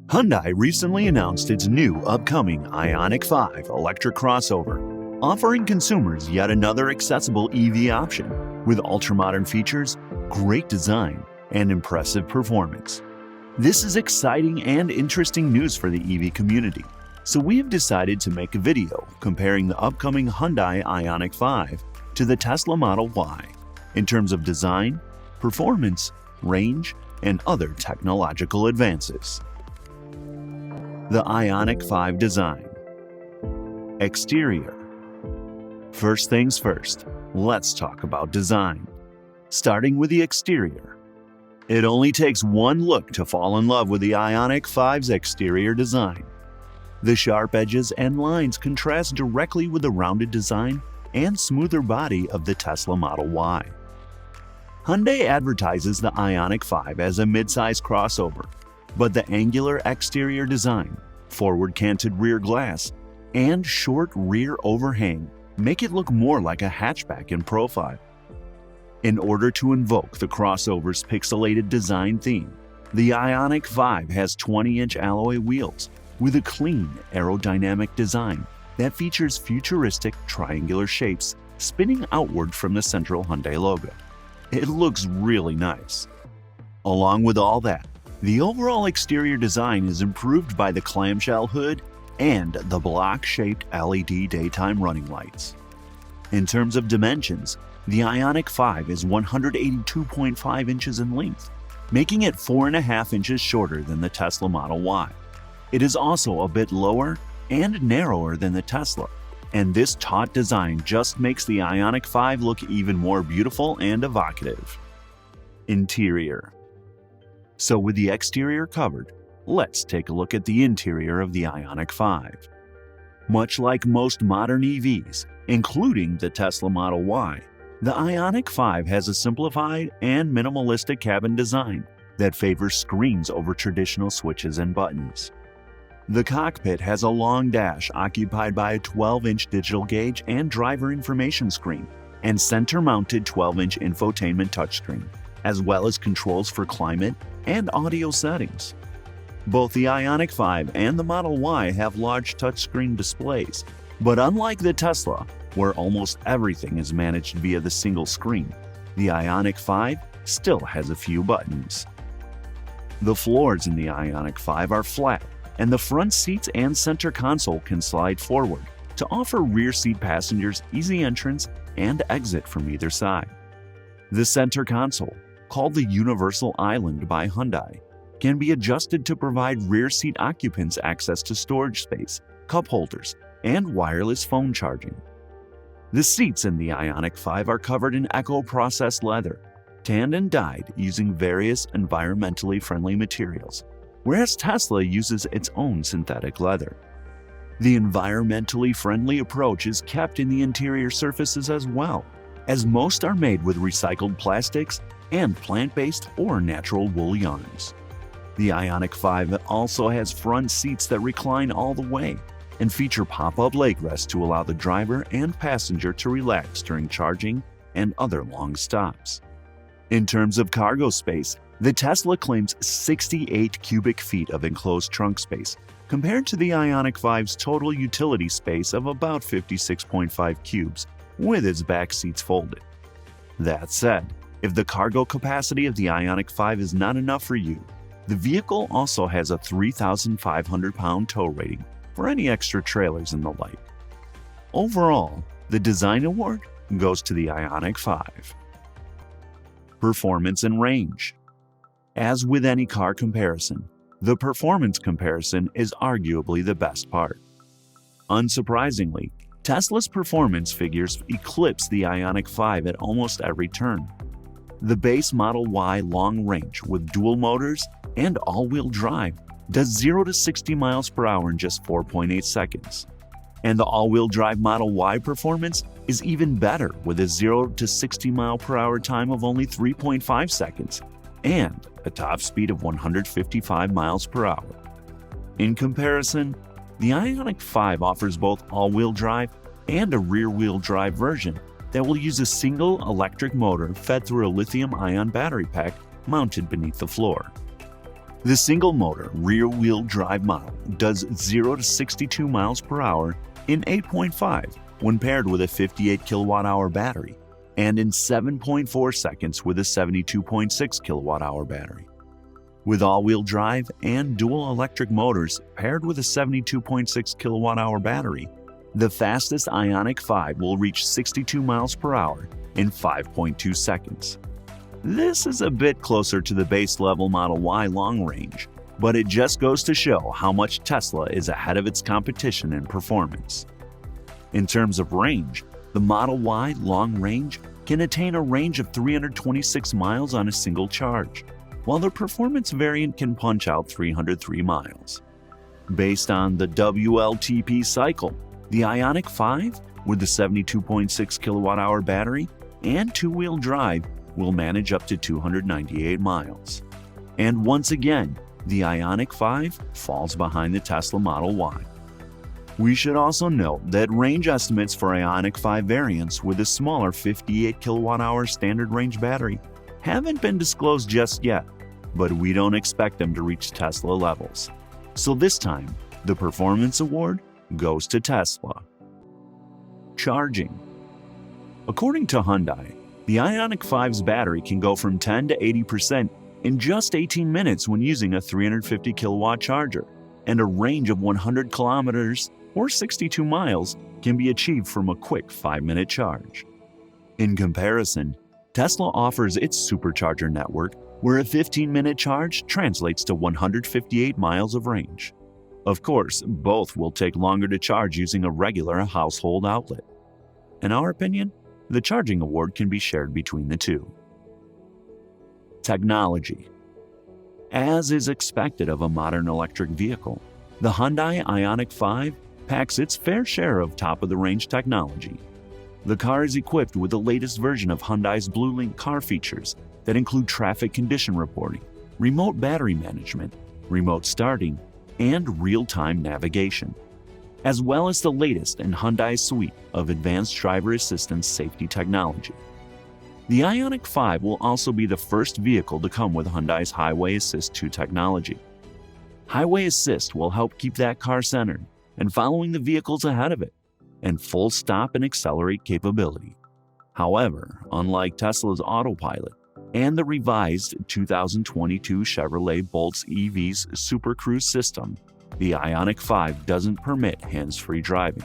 Hyundai recently announced its new upcoming Ioniq 5 electric crossover, offering consumers yet another accessible EV option with ultra-modern features, great design, and impressive performance. This is exciting and interesting news for the EV community, so we have decided to make a video comparing the upcoming Hyundai Ioniq 5 to the Tesla Model Y in terms of design, performance, range, and other technological advances. The Ioniq 5 design. Exterior. First things first, let's talk about design. Starting with the exterior. It only takes one look to fall in love with the Ioniq 5's exterior design. The sharp edges and lines contrast directly with the rounded design and smoother body of the Tesla Model Y. Hyundai advertises the Ioniq 5 as a midsize crossover, but the angular exterior design, forward-canted rear glass, and short rear overhang make it look more like a hatchback in profile. In order to invoke the crossover's pixelated design theme, the Ioniq 5 has 20-inch alloy wheels with a clean aerodynamic design that features futuristic triangular shapes spinning outward from the central Hyundai logo. It looks really nice. Along with all that, the overall exterior design is improved by the clamshell hood and the block-shaped LED daytime running lights. In terms of dimensions, the Ioniq 5 is 182.5 inches in length, making it 4.5 inches shorter than the Tesla Model Y. It is also a bit lower and narrower than the Tesla, and this taut design just makes the Ioniq 5 look even more beautiful and evocative. Interior. So with the exterior covered, let's take a look at the interior of the Ioniq 5. Much like most modern EVs, including the Tesla Model Y, the Ioniq 5 has a simplified and minimalistic cabin design that favors screens over traditional switches and buttons. The cockpit has a long dash occupied by a 12-inch digital gauge and driver information screen, and center-mounted 12-inch infotainment touchscreen, as well as controls for climate and audio settings. Both the Ioniq 5 and the Model Y have large touchscreen displays, but unlike the Tesla, where almost everything is managed via the single screen, the Ioniq 5 still has a few buttons. The floors in the Ioniq 5 are flat, and the front seats and center console can slide forward to offer rear seat passengers easy entrance and exit from either side. The center console, called the Universal Island by Hyundai, can be adjusted to provide rear seat occupants access to storage space, cup holders, and wireless phone charging. The seats in the Ioniq 5 are covered in eco-processed leather, tanned and dyed using various environmentally friendly materials, whereas Tesla uses its own synthetic leather. The environmentally friendly approach is kept in the interior surfaces as well, as most are made with recycled plastics and plant-based or natural wool yarns. The Ioniq 5 also has front seats that recline all the way and feature pop-up leg rests to allow the driver and passenger to relax during charging and other long stops. In terms of cargo space, the Tesla claims 68 cubic feet of enclosed trunk space, compared to the Ioniq 5's total utility space of about 56.5 cubes, with its back seats folded. That said, if the cargo capacity of the Ioniq 5 is not enough for you, the vehicle also has a 3,500-pound tow rating for any extra trailers and the like. Overall, the design award goes to the Ioniq 5. Performance and range. As with any car comparison, the performance comparison is arguably the best part. Unsurprisingly, Tesla's performance figures eclipse the Ioniq 5 at almost every turn. The base Model Y long range with dual motors and all-wheel drive does 0 to 60 miles per hour in just 4.8 seconds. And the all-wheel drive Model Y performance is even better with a 0 to 60 mile per hour time of only 3.5 seconds and a top speed of 155 miles per hour. In comparison, the Ioniq 5 offers both all-wheel drive and a rear-wheel drive version that will use a single electric motor fed through a lithium-ion battery pack mounted beneath the floor. The single-motor rear-wheel drive model does 0 to 62 miles per hour in 8.5 when paired with a 58 kilowatt-hour battery, and in 7.4 seconds with a 72.6 kilowatt-hour battery. With all-wheel drive and dual electric motors paired with a 72.6 kilowatt-hour battery, the fastest Ioniq 5 will reach 62 miles per hour in 5.2 seconds. This is a bit closer to the base-level Model Y long range, but it just goes to show how much Tesla is ahead of its competition in performance. In terms of range, the Model Y long range can attain a range of 326 miles on a single charge, while the performance variant can punch out 303 miles. Based on the WLTP cycle, the Ioniq 5, with the 72.6 kilowatt-hour battery and two-wheel drive, will manage up to 298 miles. And once again, the Ioniq 5 falls behind the Tesla Model Y. We should also note that range estimates for Ioniq 5 variants with a smaller 58 kilowatt-hour standard range battery haven't been disclosed just yet, but we don't expect them to reach Tesla levels. So this time, the Performance Award goes to Tesla. Charging. According to Hyundai, the Ioniq 5's battery can go from 10 to 80% in just 18 minutes when using a 350 kilowatt charger, and a range of 100 kilometers or 62 miles can be achieved from a quick 5-minute charge. In comparison, Tesla offers its supercharger network, where a 15-minute charge translates to 158 miles of range. Of course, both will take longer to charge using a regular household outlet. In our opinion, the charging award can be shared between the two. Technology. As is expected of a modern electric vehicle, the Hyundai Ioniq 5 packs its fair share of top-of-the-range technology. The car is equipped with the latest version of Hyundai's BlueLink car features that include traffic condition reporting, remote battery management, remote starting, and real-time navigation, as well as the latest in Hyundai's suite of advanced driver assistance safety technology. The Ioniq 5 will also be the first vehicle to come with Hyundai's Highway Assist 2 technology. Highway Assist will help keep that car centered and following the vehicles ahead of it, and full stop and accelerate capability. However, unlike Tesla's Autopilot and the revised 2022 Chevrolet Bolt's EV's Super Cruise system, the Ioniq 5 doesn't permit hands-free driving.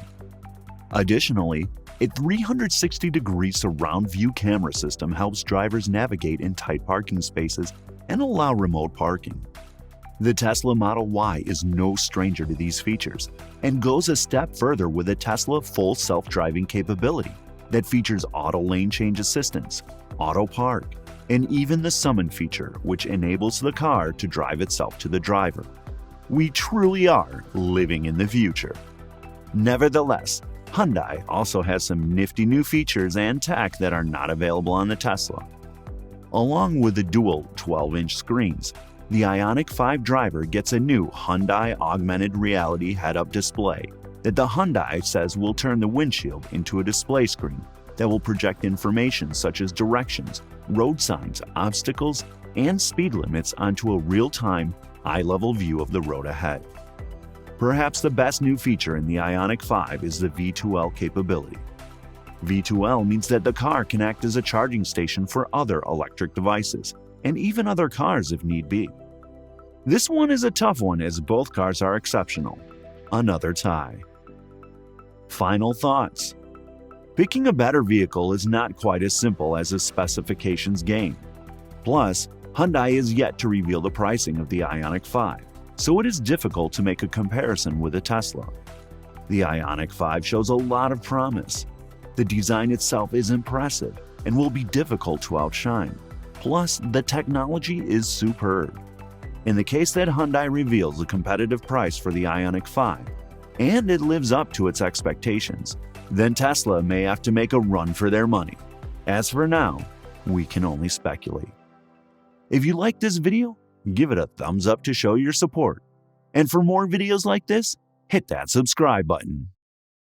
Additionally, a 360-degree surround view camera system helps drivers navigate in tight parking spaces and allow remote parking. The Tesla Model Y is no stranger to these features and goes a step further with a Tesla full self-driving capability that features auto lane change assistance, auto park, and even the summon feature, which enables the car to drive itself to the driver. We truly are living in the future. Nevertheless, Hyundai also has some nifty new features and tech that are not available on the Tesla. Along with the dual 12-inch screens, the Ioniq 5 driver gets a new Hyundai augmented reality head-up display that the Hyundai says will turn the windshield into a display screen that will project information such as directions, road signs, obstacles, and speed limits onto a real-time, eye-level view of the road ahead. Perhaps the best new feature in the Ioniq 5 is the V2L capability. V2L means that the car can act as a charging station for other electric devices, and even other cars if need be. This one is a tough one as both cars are exceptional. Another tie. Final thoughts. Picking a better vehicle is not quite as simple as a specifications game. Plus, Hyundai is yet to reveal the pricing of the Ioniq 5, so it is difficult to make a comparison with a Tesla. The Ioniq 5 shows a lot of promise. The design itself is impressive and will be difficult to outshine. Plus, the technology is superb. In the case that Hyundai reveals a competitive price for the Ioniq 5, and it lives up to its expectations, then Tesla may have to make a run for their money. As for now, we can only speculate. If you liked this video, give it a thumbs up to show your support. And for more videos like this, hit that subscribe button.